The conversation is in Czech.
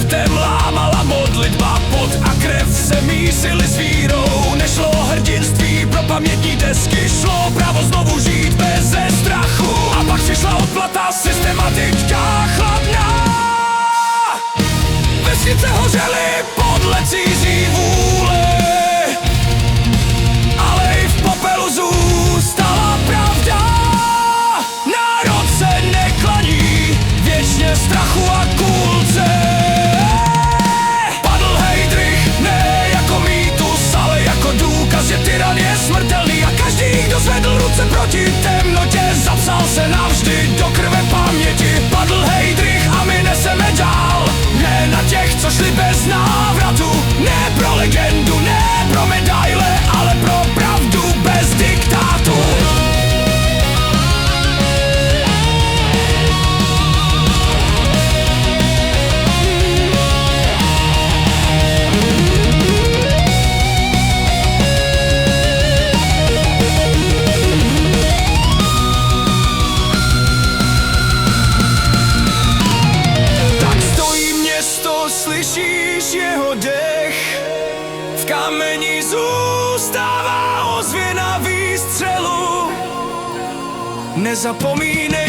chřestem lámala modlitba, pot a krev se mísily s vírou. Nešlo hrdinství pro pamětní desky, šlo právo znovu žít beze strachu. A pak přišla odplata, systematická chladná. Vesnice hořely podle cizí vůle, ale i v popelu zůstala pravda. Národ se neklaní věčně strachu a kulce. Padl Heydrich ne jako mýtus, ale jako důkaz, že tyran je smrtelný. A každý, kdo zvedl ruce proti temnotě, zapsal se navždy do krve paměti. Padl Heydrich a my neseme dál, ne na těch, co šli bez návratu. Ne pro legendu, ne pro medaile, ale pro pravdu bez diktátu. Slyšíš jeho dech, v kameni zůstává ozvěna výstřelu. Nezapomínej